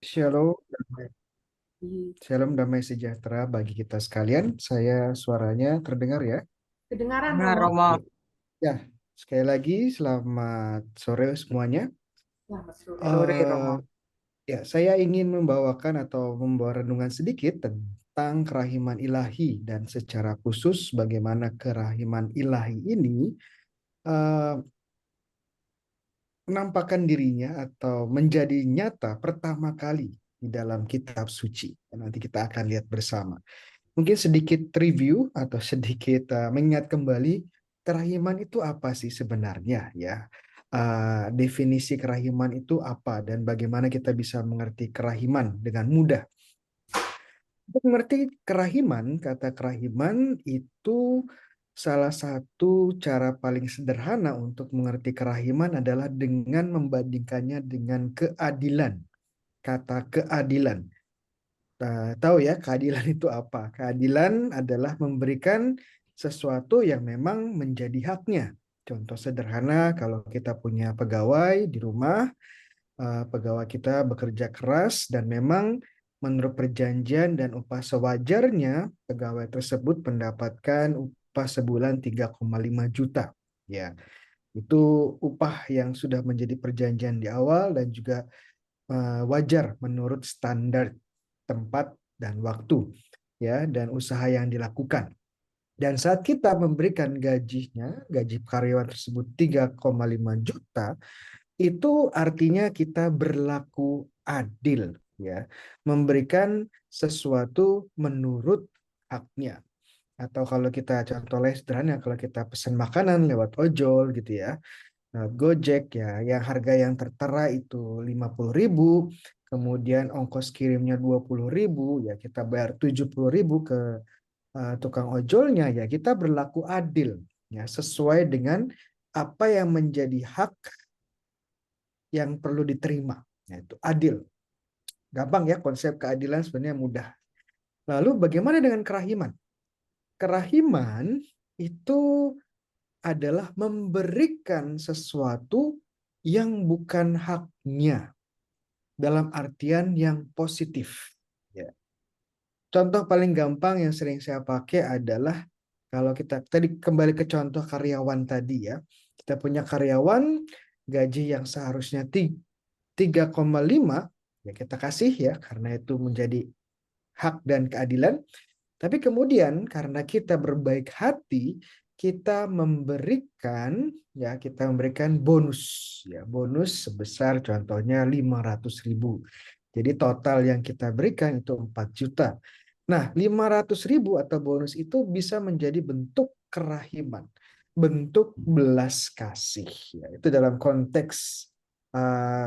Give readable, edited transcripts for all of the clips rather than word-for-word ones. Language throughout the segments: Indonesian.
Shalom, Di shalom damai sejahtera bagi kita sekalian. Saya suaranya terdengar ya. kedengaran Benar, Romo. Romo. Ya, sekali lagi selamat sore semuanya. Selamat sore. Sore, Eh Romo. ya, saya ingin membawakan atau membawa renungan sedikit tentang kerahiman ilahi dan secara khusus bagaimana kerahiman ilahi ini eh, menampakkan dirinya atau menjadi nyata pertama kali di dalam kitab suci. Nanti kita akan lihat bersama. Mungkin sedikit review atau sedikit mengingat kembali kerahiman itu apa sih sebenarnya ya. Definisi kerahiman itu apa dan bagaimana kita bisa mengerti kerahiman dengan mudah. Untuk mengerti kerahiman, kata kerahiman itu salah satu cara paling sederhana untuk mengerti kerahiman adalah dengan membandingkannya dengan keadilan. Kata keadilan. Tahu ya, keadilan itu apa? Keadilan adalah memberikan sesuatu yang memang menjadi haknya. Contoh sederhana, kalau kita punya pegawai di rumah, pegawai kita bekerja keras dan memang menurut perjanjian dan upah sewajarnya, pegawai tersebut mendapatkan upah sebulan 3,5 juta. Ya, itu upah yang sudah menjadi perjanjian di awal dan juga wajar menurut standar tempat dan waktu ya dan usaha yang dilakukan. Dan saat kita memberikan gajinya, gaji karyawan tersebut 3,5 juta, itu artinya kita berlaku adil ya, memberikan sesuatu menurut haknya. Atau kalau kita contoh sederhana, kalau kita pesan makanan lewat ojol gitu ya, Gojek ya, yang harga yang tertera itu 50.000, kemudian ongkos kirimnya 20.000, ya kita bayar 70.000 ke tukang ojolnya, ya kita berlaku adil, ya sesuai dengan apa yang menjadi hak yang perlu diterima, yaitu adil. Gampang ya, konsep keadilan sebenarnya mudah. Lalu bagaimana dengan kerahiman? Kerahiman itu adalah memberikan sesuatu yang bukan haknya dalam artian yang positif. Ya. Contoh paling gampang yang sering saya pakai adalah kalau kita tadi kembali ke contoh karyawan tadi ya. Kita punya karyawan gaji yang seharusnya 3,5 ya kita kasih ya karena itu menjadi hak dan keadilan. Tapi kemudian karena kita berbaik hati, kita memberikan bonus ya, bonus sebesar contohnya 500.000. Jadi total yang kita berikan itu 4 juta. Nah, 500.000 atau bonus itu bisa menjadi bentuk kerahiman, bentuk belas kasih ya. Itu dalam konteks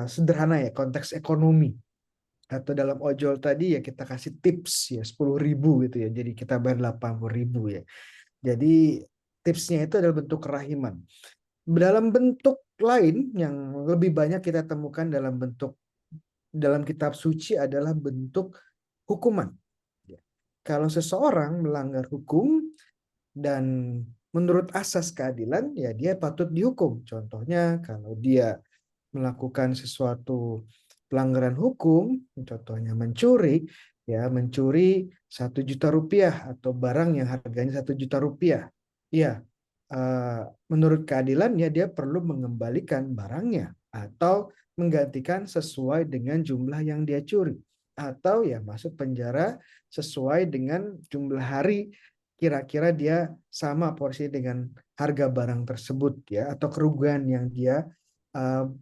sederhana ya, konteks ekonomi. Atau dalam ojol tadi ya kita kasih tips ya 10.000 gitu ya. Jadi kita bayar 80.000 ya. Jadi tipsnya itu adalah bentuk kerahiman. Dalam bentuk lain yang lebih banyak kita temukan dalam kitab suci adalah bentuk hukuman. Ya. Kalau seseorang melanggar hukum dan menurut asas keadilan ya dia patut dihukum. Contohnya kalau dia melakukan sesuatu pelanggaran hukum, contohnya mencuri, ya mencuri 1 juta rupiah atau barang yang harganya 1 juta rupiah. Ya, menurut keadilan ya dia perlu mengembalikan barangnya atau menggantikan sesuai dengan jumlah yang dia curi atau ya masuk penjara sesuai dengan jumlah hari kira-kira dia sama porsi dengan harga barang tersebut ya atau kerugian yang dia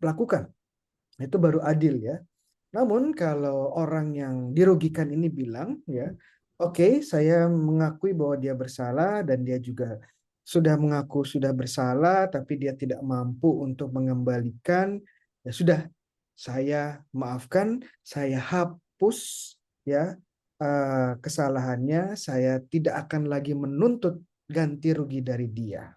lakukan. Itu baru adil ya. Namun kalau orang yang dirugikan ini bilang ya, oke, saya mengakui bahwa dia bersalah dan dia juga sudah mengaku sudah bersalah tapi dia tidak mampu untuk mengembalikan, ya sudah, saya maafkan, saya hapus ya kesalahannya, saya tidak akan lagi menuntut ganti rugi dari dia.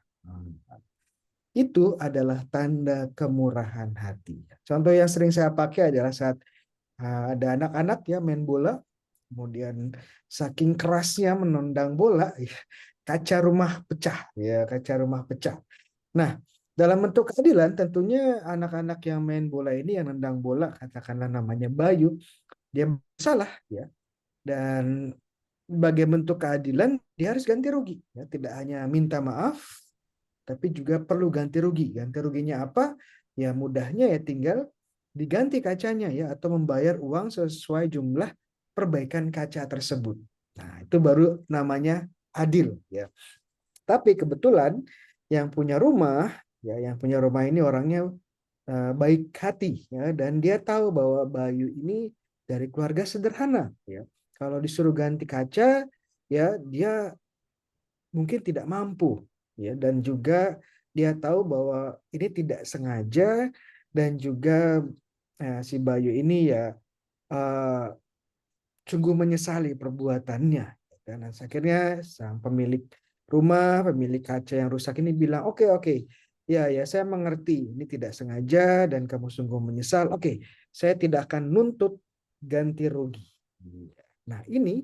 Itu adalah tanda kemurahan hati. Contoh yang sering saya pakai adalah saat ada anak-anak ya main bola, kemudian saking kerasnya menendang bola, ya, kaca rumah pecah, ya kaca rumah pecah. Nah, dalam bentuk keadilan tentunya anak-anak yang main bola ini yang nendang bola, katakanlah namanya Bayu, dia bersalah ya, dan sebagai bentuk keadilan dia harus ganti rugi ya, tidak hanya minta maaf tapi juga perlu ganti rugi. Ganti ruginya apa? Ya mudahnya ya tinggal diganti kacanya ya, atau membayar uang sesuai jumlah perbaikan kaca tersebut. Nah, itu baru namanya adil ya. Tapi kebetulan yang punya rumah ya, yang punya rumah ini orangnya baik hati ya, dan dia tahu bahwa Bayu ini dari keluarga sederhana ya. Kalau disuruh ganti kaca ya dia mungkin tidak mampu ya, dan juga dia tahu bahwa ini tidak sengaja, dan juga si Bayu ini ya eh, sungguh menyesali perbuatannya. Dan akhirnya sang pemilik rumah, pemilik kaca yang rusak ini bilang, oke, oke, ya, ya, saya mengerti, ini tidak sengaja dan kamu sungguh menyesal. Oke, saya tidak akan nuntut ganti rugi. Nah, ini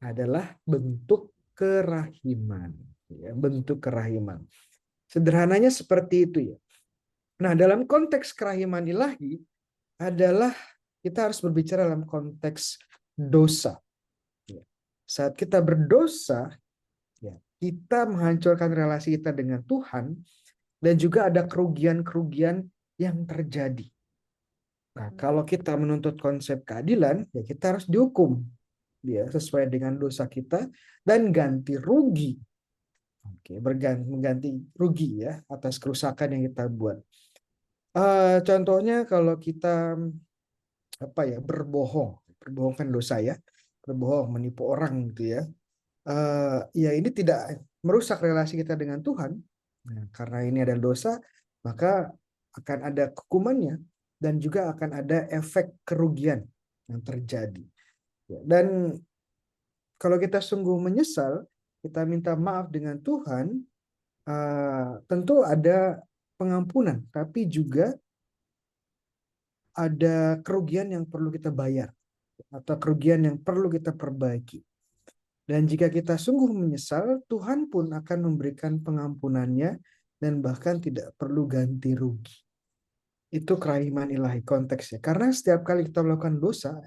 adalah bentuk kerahiman. Ya, bentuk kerahiman. Sederhananya seperti itu ya. Nah, dalam konteks kerahiman ilahi adalah kita harus berbicara dalam konteks dosa. Saat kita berdosa, ya, kita menghancurkan relasi kita dengan Tuhan, dan juga ada kerugian-kerugian yang terjadi. Nah, kalau kita menuntut konsep keadilan, ya kita harus dihukum ya sesuai dengan dosa kita dan ganti rugi. Oke, mengganti rugi ya atas kerusakan yang kita buat. Contohnya kalau kita berbohong, berbohong kan dosa ya, berbohong, menipu orang gitu ya. Ya ini tidak merusak relasi kita dengan Tuhan. Nah, karena ini adalah dosa, maka akan ada hukumannya dan juga akan ada efek kerugian yang terjadi. Ya, dan kalau kita sungguh menyesal, kita minta maaf dengan Tuhan, tentu ada pengampunan, tapi juga ada kerugian yang perlu kita bayar atau kerugian yang perlu kita perbaiki. Dan jika kita sungguh menyesal, Tuhan pun akan memberikan pengampunannya dan bahkan tidak perlu ganti rugi. Itu kerahiman ilahi konteksnya. Karena setiap kali kita melakukan dosa,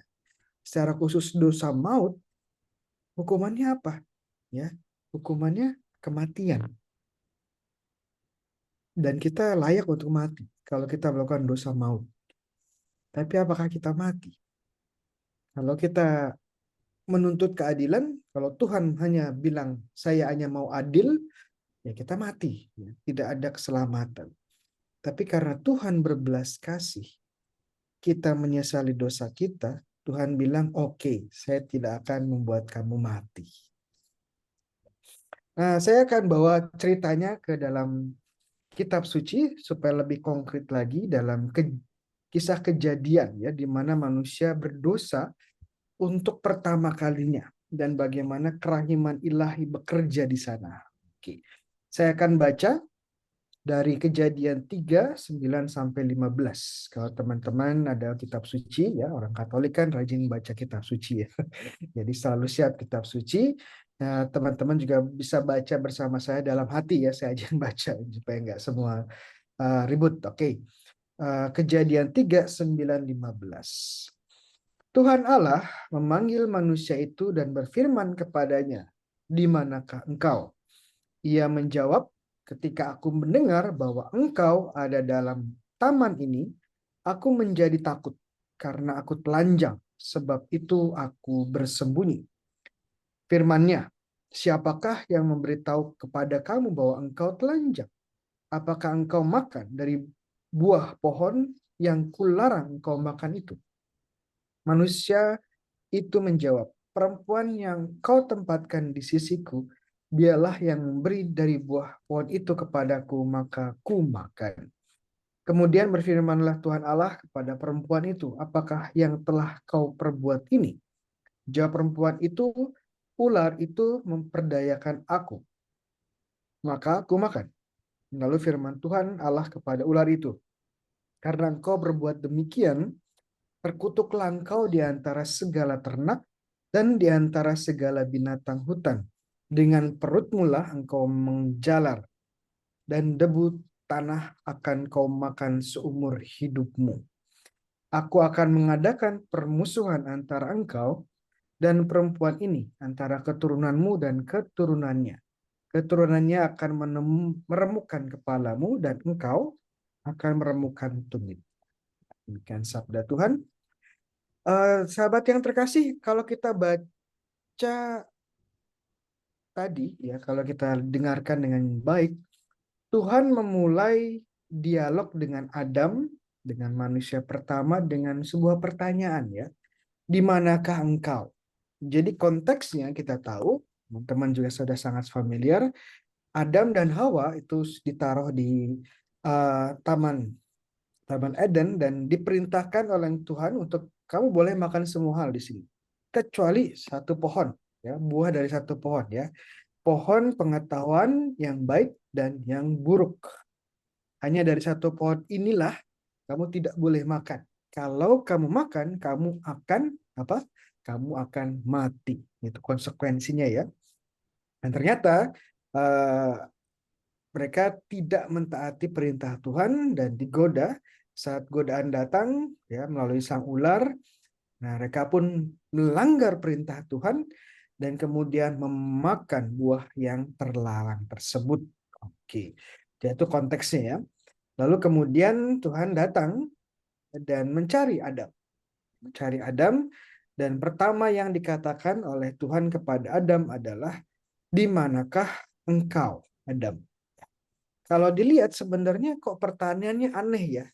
secara khusus dosa maut, hukumannya apa? Ya, hukumannya kematian. Dan kita layak untuk mati kalau kita melakukan dosa maut. Tapi apakah kita mati? Kalau kita menuntut keadilan, kalau Tuhan hanya bilang saya hanya mau adil, ya kita mati, ya. Tidak ada keselamatan. Tapi karena Tuhan berbelas kasih, kita menyesali dosa kita, Tuhan bilang, oke, saya tidak akan membuat kamu mati. Nah, saya akan bawa ceritanya ke dalam kitab suci supaya lebih konkret lagi dalam kisah kejadian ya, di mana manusia berdosa untuk pertama kalinya dan bagaimana kerahiman ilahi bekerja di sana. Oke. Saya akan baca dari Kejadian 3, 9 sampai 15. Kalau teman-teman ada kitab suci ya, orang Katolik kan rajin baca kitab suci ya. Jadi selalu siap kitab suci. Nah, teman-teman juga bisa baca bersama saya dalam hati ya, saya aja yang baca supaya nggak semua ribut. Oke. Kejadian 3, 9, 15. Tuhan Allah memanggil manusia itu dan berfirman kepadanya, "Di manakah engkau?" Ia menjawab, "Ketika aku mendengar bahwa engkau ada dalam taman ini, aku menjadi takut karena aku telanjang, sebab itu aku bersembunyi." Firman-Nya, "Siapakah yang memberitahu kepada kamu bahwa engkau telanjang? Apakah engkau makan dari buah pohon yang kularang engkau makan itu?" Manusia itu menjawab, "Perempuan yang kau tempatkan di sisiku, dialah yang memberi dari buah pohon itu kepadaku, maka ku makan." Kemudian berfirmanlah Tuhan Allah kepada perempuan itu, "Apakah yang telah kau perbuat ini?" Jawab perempuan itu, "Ular itu memperdayakan aku, maka aku makan." Lalu firman Tuhan Allah kepada ular itu, "Karena engkau berbuat demikian, terkutuklah engkau di antara segala ternak dan di antara segala binatang hutan. Dengan perutmu lah engkau menjalar, dan debu tanah akan kau makan seumur hidupmu. Aku akan mengadakan permusuhan antara engkau dan perempuan ini, antara keturunanmu dan keturunannya. Keturunannya akan meremukkan kepalamu dan engkau akan meremukkan tumit. Demikian sabda Tuhan. Sahabat yang terkasih, kalau kita baca tadi, ya, kalau kita dengarkan dengan baik, Tuhan memulai dialog dengan Adam, dengan manusia pertama, dengan sebuah pertanyaan, ya. Di manakah engkau? Jadi konteksnya kita tahu, teman-teman juga sudah sangat familiar, Adam dan Hawa itu ditaruh di taman Taman Eden dan diperintahkan oleh Tuhan untuk kamu boleh makan semua hal di sini, kecuali satu pohon, ya, buah dari satu pohon, ya, pohon pengetahuan yang baik dan yang buruk. Hanya dari satu pohon inilah kamu tidak boleh makan. Kalau kamu makan, kamu akan apa? Kamu akan mati. Itu konsekuensinya, ya. Dan ternyata eh, mereka tidak mentaati perintah Tuhan dan digoda. Saat godaan datang, ya, melalui sang ular, nah, mereka pun melanggar perintah Tuhan dan kemudian memakan buah yang terlarang tersebut. Oke, jadi itu konteksnya, ya. Lalu kemudian Tuhan datang dan mencari Adam, dan pertama yang dikatakan oleh Tuhan kepada Adam adalah, di manakah engkau, Adam? Kalau dilihat sebenarnya kok pertanyaannya aneh, ya.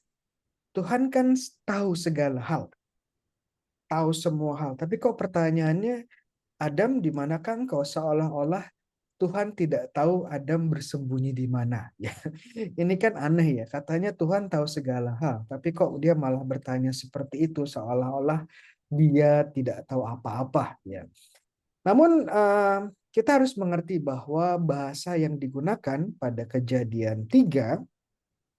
Tuhan kan tahu segala hal, tahu semua hal. Tapi kok pertanyaannya, Adam, di manakah engkau? Seolah-olah Tuhan tidak tahu Adam bersembunyi di mana. Ya, ini kan aneh, ya. Katanya Tuhan tahu segala hal, tapi kok dia malah bertanya seperti itu, seolah-olah dia tidak tahu apa-apa. Ya. Namun kita harus mengerti bahwa bahasa yang digunakan pada Kejadian 3,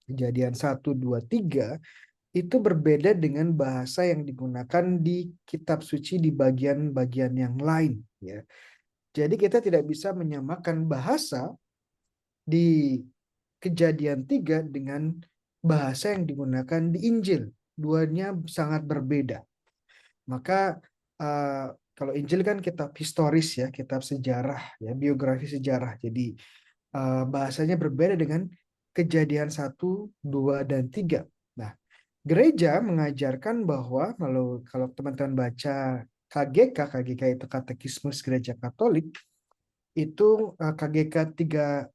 Kejadian 1, 2, 3, itu berbeda dengan bahasa yang digunakan di kitab suci di bagian-bagian yang lain, ya. Jadi kita tidak bisa menyamakan bahasa di Kejadian 3 dengan bahasa yang digunakan di Injil. Duanya sangat berbeda. Maka kalau Injil kan kitab historis, ya, kitab sejarah, ya, biografi sejarah. Jadi bahasanya berbeda dengan Kejadian 1, 2, dan 3. Nah, gereja mengajarkan bahwa kalau teman-teman baca KGK itu Katekismus Gereja Katolik, itu KGK 390,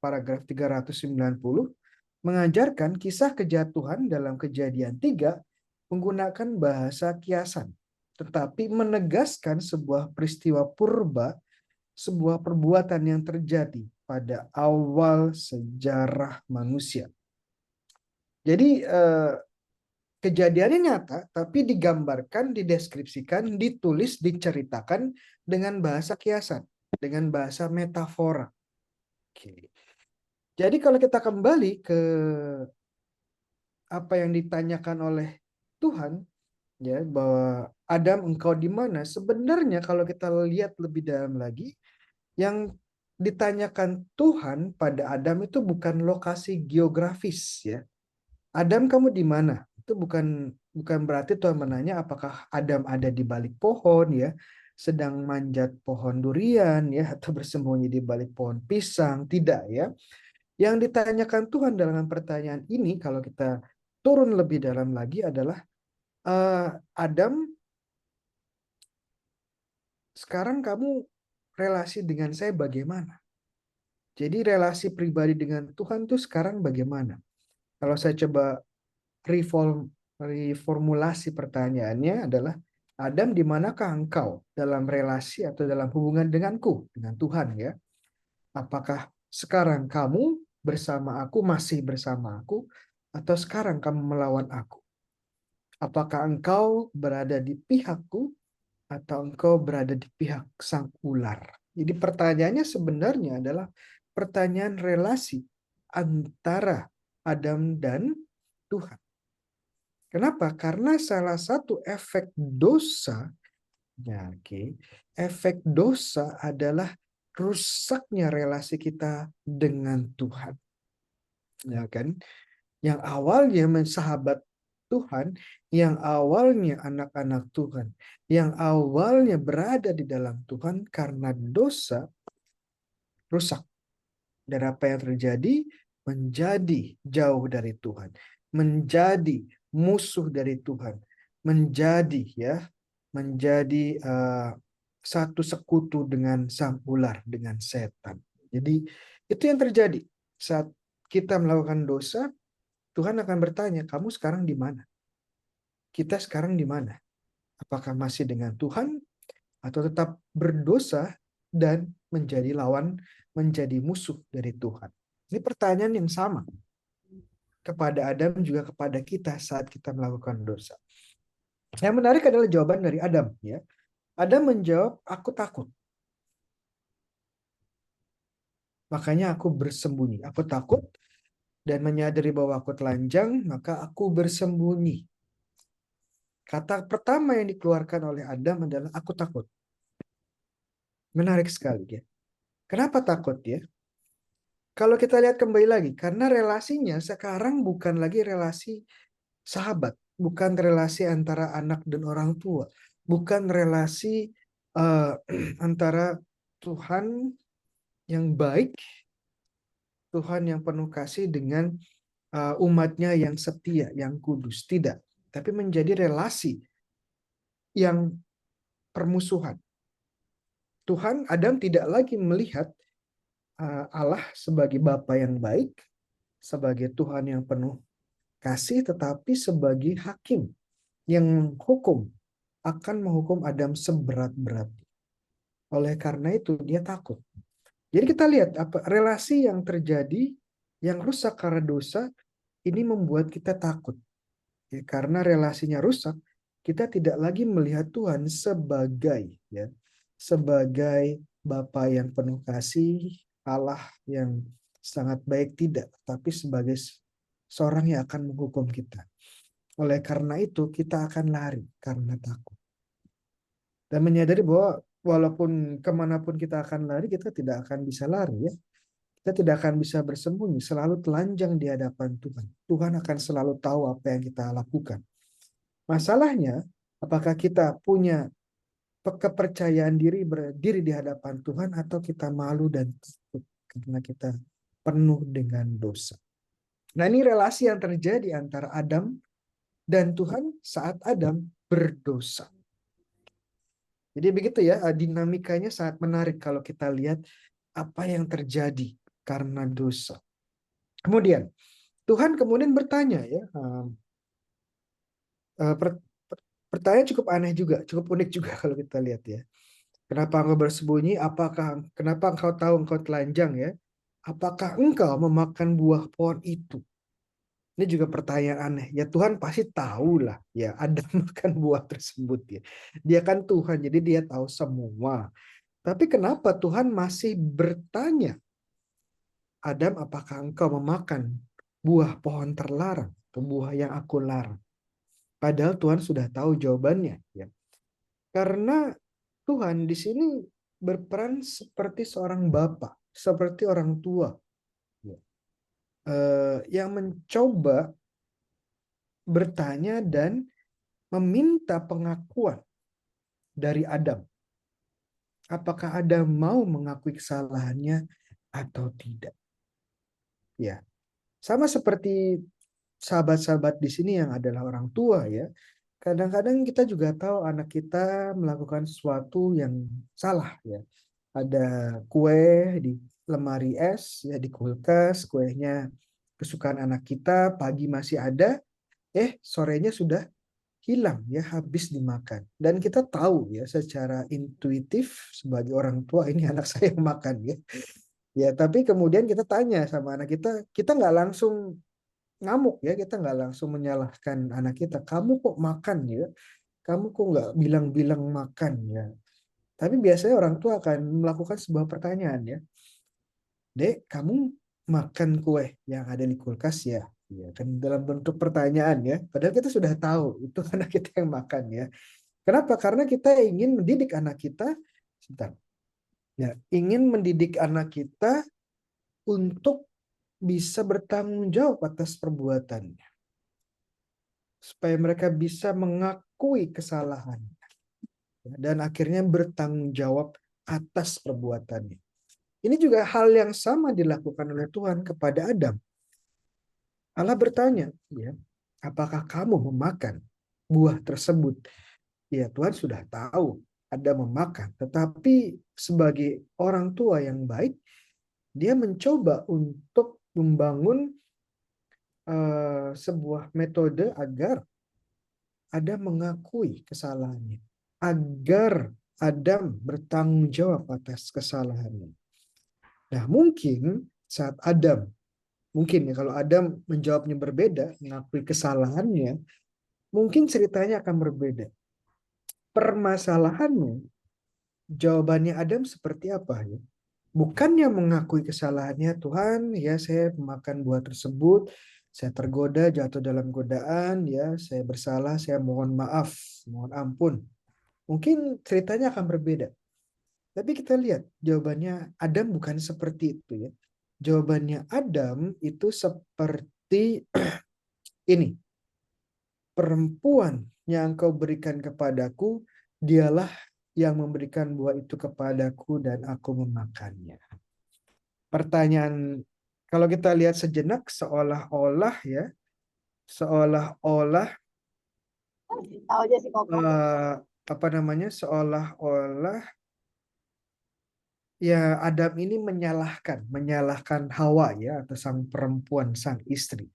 paragraf 390, mengajarkan kisah kejatuhan dalam Kejadian 3 menggunakan bahasa kiasan, tetapi menegaskan sebuah peristiwa purba, sebuah perbuatan yang terjadi pada awal sejarah manusia. Jadi kejadiannya nyata, tapi digambarkan, dideskripsikan, ditulis, diceritakan dengan bahasa kiasan, dengan bahasa metafora. Oke. Jadi kalau kita kembali ke apa yang ditanyakan oleh Tuhan, ya, bahwa Adam, engkau di mana? Sebenarnya kalau kita lihat lebih dalam lagi, yang ditanyakan Tuhan pada Adam itu bukan lokasi geografis, ya. Adam, kamu di mana? Itu bukan bukan berarti Tuhan menanya apakah Adam ada di balik pohon, ya, sedang manjat pohon durian, ya, atau bersembunyi di balik pohon pisang. Tidak, ya. Yang ditanyakan Tuhan dalam pertanyaan ini, kalau kita turun lebih dalam lagi, adalah Adam, sekarang kamu relasi dengan saya bagaimana? Jadi relasi pribadi dengan Tuhan tuh sekarang bagaimana? Kalau saya coba reformulasi pertanyaannya adalah, Adam, di manakah engkau dalam relasi atau dalam hubungan denganku, dengan Tuhan, ya? Apakah sekarang kamu bersama aku, masih bersama aku, atau sekarang kamu melawan aku? Apakah engkau berada di pihakku atau engkau berada di pihak sang ular? Jadi pertanyaannya sebenarnya adalah pertanyaan relasi antara Adam dan Tuhan. Kenapa? Karena salah satu efek dosa, ya, oke, efek dosa adalah rusaknya relasi kita dengan Tuhan, ya kan? Yang awalnya mensahabat Tuhan, yang awalnya anak-anak Tuhan, yang awalnya berada di dalam Tuhan, karena dosa rusak. Dan apa yang terjadi? Menjadi jauh dari Tuhan, menjadi musuh dari Tuhan, menjadi satu sekutu dengan sang ular, dengan setan. Jadi itu yang terjadi saat kita melakukan dosa. Tuhan akan bertanya, kamu sekarang di mana? Kita sekarang di mana? Apakah masih dengan Tuhan atau tetap berdosa dan menjadi lawan, menjadi musuh dari Tuhan? Ini pertanyaan yang sama kepada Adam juga kepada kita saat kita melakukan dosa. Yang menarik adalah jawaban dari Adam, ya. Adam menjawab, aku takut. Makanya aku bersembunyi. Aku takut dan menyadari bahwa aku telanjang, maka aku bersembunyi. Kata pertama yang dikeluarkan oleh Adam adalah aku takut. Menarik sekali, ya. Kenapa takut, ya? Kalau kita lihat kembali lagi, karena relasinya sekarang bukan lagi relasi sahabat, bukan relasi antara anak dan orang tua, bukan relasi antara Tuhan yang baik, Tuhan yang penuh kasih dengan umatnya yang setia, yang kudus. Tidak, tapi menjadi relasi yang permusuhan. Tuhan, Adam tidak lagi melihat Allah sebagai Bapa yang baik, sebagai Tuhan yang penuh kasih, tetapi sebagai hakim yang hukum, akan menghukum Adam seberat-beratnya. Oleh karena itu dia takut. Jadi kita lihat apa relasi yang terjadi yang rusak karena dosa ini membuat kita takut. Ya, karena relasinya rusak, kita tidak lagi melihat Tuhan sebagai Bapa yang penuh kasih, Allah yang sangat baik, tidak, tapi sebagai seorang yang akan menghukum kita. Oleh karena itu kita akan lari karena takut. Dan menyadari bahwa walaupun kemanapun kita akan lari, kita tidak akan bisa lari, ya. Kita tidak akan bisa bersembunyi, selalu telanjang di hadapan Tuhan. Tuhan akan selalu tahu apa yang kita lakukan. Masalahnya, apakah kita punya kepercayaan diri berdiri di hadapan Tuhan atau kita malu dan takut karena kita penuh dengan dosa. Nah, ini relasi yang terjadi antara Adam dan Tuhan saat Adam berdosa. Jadi begitu ya, dinamikanya sangat menarik kalau kita lihat apa yang terjadi karena dosa. Kemudian Tuhan kemudian bertanya, ya, pertanyaan cukup aneh juga, cukup unik juga kalau kita lihat, ya. Kenapa engkau bersembunyi? Kenapa engkau tahu engkau telanjang, ya? Apakah engkau memakan buah pohon itu? Ini juga pertanyaan aneh. Ya Tuhan pasti tahu lah, ya, Adam makan buah tersebut, ya. Dia kan Tuhan, jadi dia tahu semua. Tapi kenapa Tuhan masih bertanya, Adam, apakah engkau memakan buah pohon terlarang atau buah yang aku larang? Padahal Tuhan sudah tahu jawabannya, ya. Karena Tuhan di sini berperan seperti seorang bapa, seperti orang tua, ya. Yang mencoba bertanya dan meminta pengakuan dari Adam. Apakah Adam mau mengakui kesalahannya atau tidak? Ya, sama seperti sahabat-sahabat di sini yang adalah orang tua, ya. Kadang-kadang kita juga tahu anak kita melakukan sesuatu yang salah, ya. Ada kue di lemari es, ya, di kulkas, kuenya kesukaan anak kita, pagi masih ada, sorenya sudah hilang, ya, habis dimakan. Dan kita tahu, ya, secara intuitif sebagai orang tua ini anak saya yang makan, ya. Ya, tapi kemudian kita tanya sama anak kita nggak langsung ngamuk, ya, kita nggak langsung menyalahkan anak kita. Kamu kok makan, ya? Kamu kok nggak bilang-bilang makan, ya? Tapi biasanya orang tua akan melakukan sebuah pertanyaan, ya. Dek, kamu makan kue yang ada di kulkas, ya? Ya, kan dalam bentuk pertanyaan, ya. Padahal kita sudah tahu itu anak kita yang makan, ya. Kenapa? Karena kita ingin mendidik anak kita, sebentar. Ya, ingin mendidik anak kita untuk bisa bertanggung jawab atas perbuatannya. supaya mereka bisa mengakui kesalahan dan akhirnya bertanggung jawab atas perbuatannya. Ini juga hal yang sama dilakukan oleh Tuhan kepada Adam. Allah bertanya, ya, apakah kamu memakan buah tersebut? Ya, Tuhan sudah tahu ada memakan, tetapi sebagai orang tua yang baik, dia mencoba untuk membangun sebuah metode agar Adam mengakui kesalahannya, agar Adam bertanggung jawab atas kesalahannya. Nah, mungkin saat Adam, mungkin ya kalau Adam menjawabnya berbeda, mengakui kesalahannya, mungkin ceritanya akan berbeda. Permasalahannya, jawabannya Adam seperti apa ya? Bukannya mengakui kesalahannya, Tuhan, ya saya makan buah tersebut, saya tergoda, jatuh dalam godaan, ya saya bersalah, saya mohon maaf, mohon ampun. Mungkin ceritanya akan berbeda. Tapi kita lihat jawabannya Adam bukan seperti itu ya. Jawabannya Adam itu seperti ini. Perempuan yang kau berikan kepadaku, dialah yang memberikan buah itu kepadaku dan aku memakannya. Pertanyaan, kalau kita lihat sejenak, seolah-olah ya, seolah-olah Tahu aja sih Koko. apa namanya, seolah-olah ya Adam ini menyalahkan Hawa ya, atau sang perempuan, sang istri.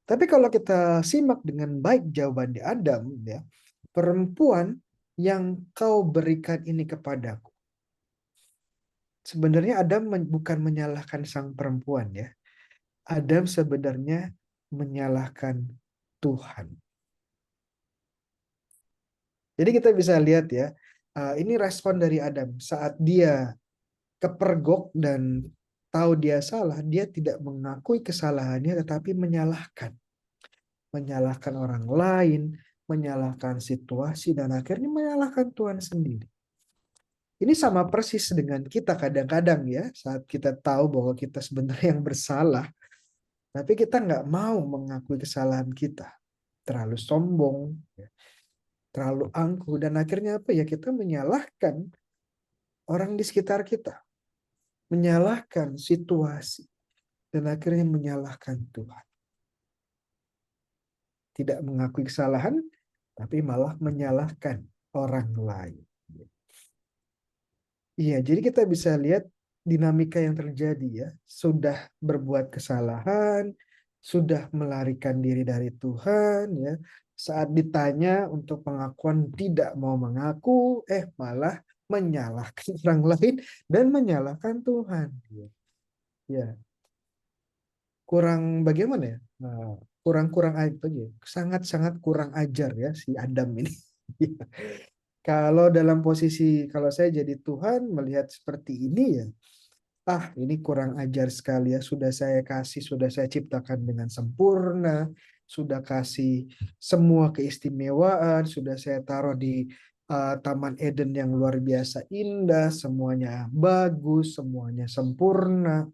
Tapi kalau kita simak dengan baik jawaban di Adam ya, perempuan yang kau berikan ini kepadaku. Sebenarnya Adam bukan menyalahkan sang perempuan ya. Adam sebenarnya menyalahkan Tuhan. Jadi kita bisa lihat ya, ini respon dari Adam saat dia kepergok dan tahu dia salah, dia tidak mengakui kesalahannya tetapi menyalahkan. Menyalahkan orang lain, menyalahkan situasi, dan akhirnya menyalahkan Tuhan sendiri. Ini sama persis dengan kita kadang-kadang ya, saat kita tahu bahwa kita sebenarnya yang bersalah, tapi kita nggak mau mengakui kesalahan kita. Terlalu sombong, ya, terlalu angkuh, dan akhirnya apa ya, kita menyalahkan orang di sekitar kita. Menyalahkan situasi, dan akhirnya menyalahkan Tuhan. Tidak mengakui kesalahan, tapi malah menyalahkan orang lain. Iya, jadi kita bisa lihat dinamika yang terjadi ya. Sudah berbuat kesalahan, sudah melarikan diri dari Tuhan ya. Saat ditanya untuk pengakuan tidak mau mengaku, malah menyalahkan orang lain dan menyalahkan Tuhan. Ya, kurang bagaimana ya? Nah, kurang-kurang aja, sangat-sangat kurang ajar ya si Adam ini. Kalau dalam posisi, kalau saya jadi Tuhan melihat seperti ini ya, ini kurang ajar sekali ya. Sudah saya kasih, sudah saya ciptakan dengan sempurna, sudah kasih semua keistimewaan, sudah saya taruh di Taman Eden yang luar biasa indah, semuanya bagus, semuanya sempurna.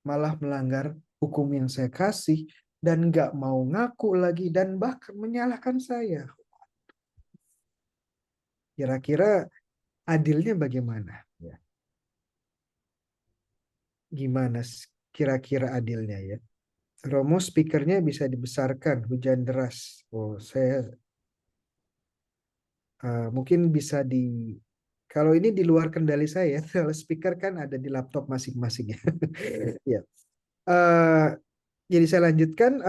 Malah melanggar hukum yang saya kasih dan nggak mau ngaku lagi dan bahkan menyalahkan saya. Kira-kira adilnya bagaimana? Ya. Gimana kira-kira adilnya ya? Romo speakernya bisa dibesarkan, hujan deras. Oh, saya mungkin bisa kalau ini di luar kendali saya, kalau speaker kan ada di laptop masing-masing ya. Ya. Jadi saya lanjutkan.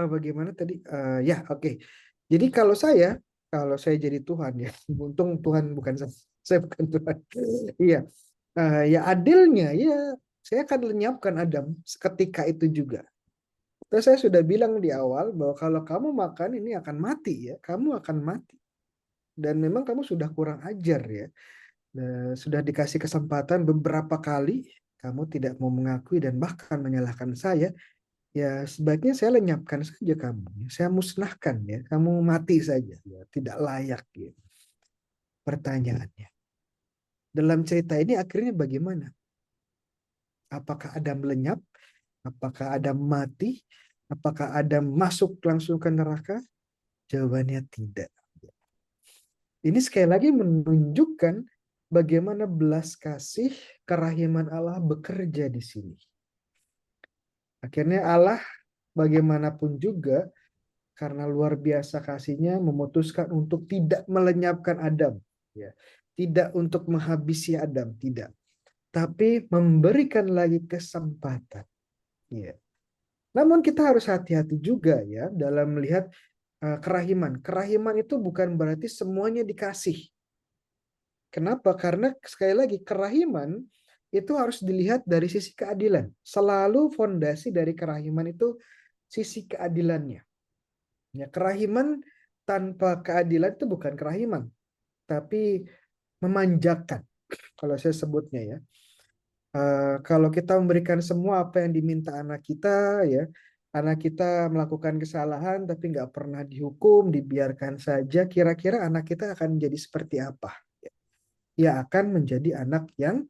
Bagaimana tadi? Ya, oke. Jadi kalau saya jadi Tuhan ya, untung Tuhan bukan saya bukan Tuhan. Iya, ya adilnya ya saya akan lenyapkan Adam seketika itu juga. Terus saya sudah bilang di awal bahwa kalau kamu makan ini akan mati ya, kamu akan mati. Dan memang kamu sudah kurang ajar ya. Sudah dikasih kesempatan beberapa kali, kamu tidak mau mengakui dan bahkan menyalahkan saya. Ya sebaiknya saya lenyapkan saja kamu, saya musnahkan ya, kamu mati saja, ya, tidak layak ya. Pertanyaannya, dalam cerita ini akhirnya bagaimana? Apakah Adam lenyap? Apakah Adam mati? Apakah Adam masuk langsung ke neraka? Jawabannya tidak. Ini sekali lagi menunjukkan bagaimana belas kasih kerahiman Allah bekerja di sini. Akhirnya Allah bagaimanapun juga karena luar biasa kasihnya memutuskan untuk tidak melenyapkan Adam, ya. Tidak untuk menghabisi Adam, tidak. Tapi memberikan lagi kesempatan, ya. Namun kita harus hati-hati juga ya dalam melihat kerahiman. Kerahiman itu bukan berarti semuanya dikasih. Kenapa? Karena sekali lagi kerahiman itu harus dilihat dari sisi keadilan. Selalu fondasi dari kerahiman itu sisi keadilannya. Ya, kerahiman tanpa keadilan itu bukan kerahiman, tapi memanjakan. Kalau saya sebutnya ya, kalau kita memberikan semua apa yang diminta anak kita, ya, anak kita melakukan kesalahan tapi nggak pernah dihukum, dibiarkan saja, kira-kira anak kita akan menjadi seperti apa? Ya akan menjadi anak yang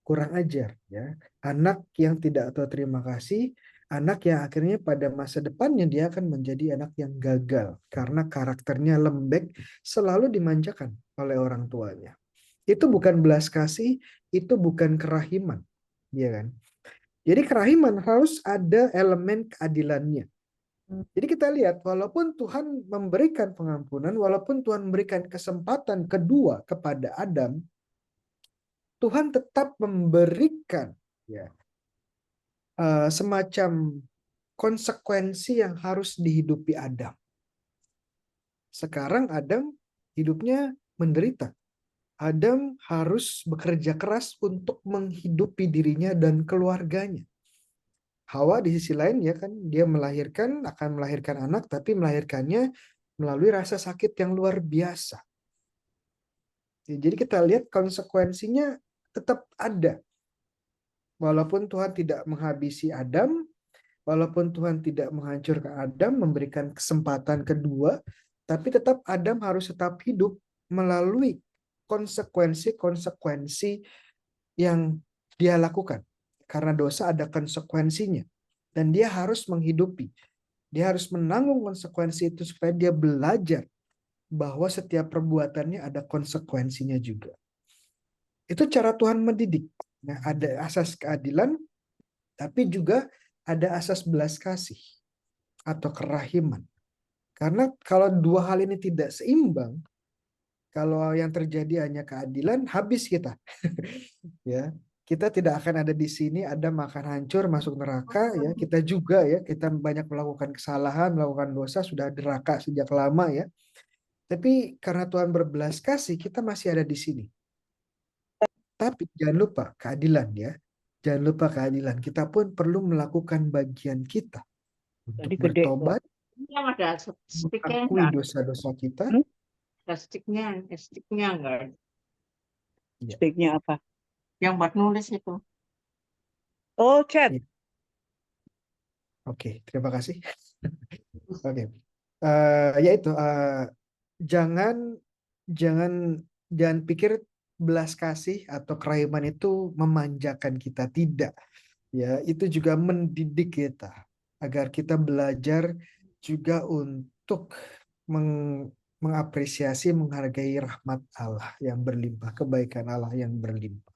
kurang ajar, ya, anak yang tidak tahu terima kasih, anak yang akhirnya pada masa depannya dia akan menjadi anak yang gagal karena karakternya lembek, selalu dimanjakan oleh orang tuanya. Itu bukan belas kasih, itu bukan kerahiman, ya kan? Jadi kerahiman harus ada elemen keadilannya. Jadi kita lihat, walaupun Tuhan memberikan pengampunan, walaupun Tuhan memberikan kesempatan kedua kepada Adam, Tuhan tetap memberikan, ya, semacam konsekuensi yang harus dihidupi Adam. Sekarang Adam hidupnya menderita. Adam harus bekerja keras untuk menghidupi dirinya dan keluarganya. Hawa di sisi lain ya kan, dia akan melahirkan anak, tapi melahirkannya melalui rasa sakit yang luar biasa. Jadi kita lihat konsekuensinya tetap ada. Walaupun Tuhan tidak menghabisi Adam, walaupun Tuhan tidak menghancurkan Adam, memberikan kesempatan kedua, tapi tetap Adam harus tetap hidup melalui konsekuensi-konsekuensi yang dia lakukan. Karena dosa ada konsekuensinya. Dan dia harus menghidupi. Dia harus menanggung konsekuensi itu supaya dia belajar bahwa setiap perbuatannya ada konsekuensinya juga. Itu cara Tuhan mendidik. Nah, ada asas keadilan, tapi juga ada asas belas kasih atau kerahiman. Karena kalau dua hal ini tidak seimbang, kalau yang terjadi hanya keadilan, habis kita. Ya, kita tidak akan ada di sini, ada makan hancur, masuk neraka. Ya, kita juga ya, kita banyak melakukan kesalahan, melakukan dosa, sudah neraka sejak lama ya. Tapi karena Tuhan berbelas kasih, kita masih ada di sini. Tapi jangan lupa keadilan ya. Jangan lupa keadilan. Kita pun perlu melakukan bagian kita untuk Jadi gede kok. bertobat, Yang ada sticknya mengakui enggak? dosa-dosa kita. Ada sticknya enggak? Ya. Sticknya apa? Yang buat nulis itu. Oh, chat. Ya. Oke, terima kasih. Oke, yaitu jangan pikir belas kasih atau kerahiman itu memanjakan kita, tidak. Ya, itu juga mendidik kita agar kita belajar juga untuk mengapresiasi, menghargai rahmat Allah yang berlimpah, kebaikan Allah yang berlimpah.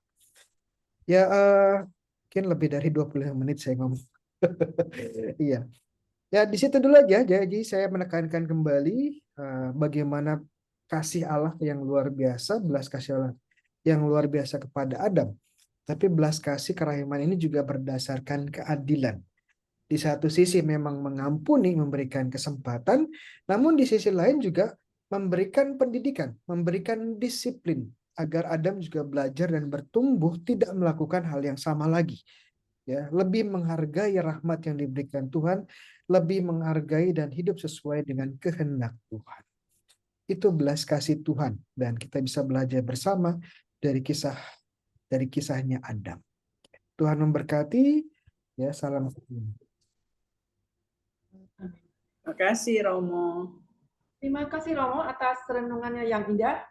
Ya, mungkin lebih dari 25 menit saya ngomong. Iya. Ya, di situ dulu aja. Jadi saya menekankan kembali bagaimana kasih Allah yang luar biasa, belas kasih Allah yang luar biasa kepada Adam. Tapi belas kasih kerahiman ini juga berdasarkan keadilan. Di satu sisi memang mengampuni, memberikan kesempatan, namun di sisi lain juga memberikan pendidikan, memberikan disiplin agar Adam juga belajar dan bertumbuh tidak melakukan hal yang sama lagi. Ya, lebih menghargai rahmat yang diberikan Tuhan, lebih menghargai dan hidup sesuai dengan kehendak Tuhan. Itu belas kasih Tuhan dan kita bisa belajar bersama dari kisahnya Adam. Tuhan memberkati. Ya, salam. Terima kasih Romo. Terima kasih Romo atas renungannya yang indah.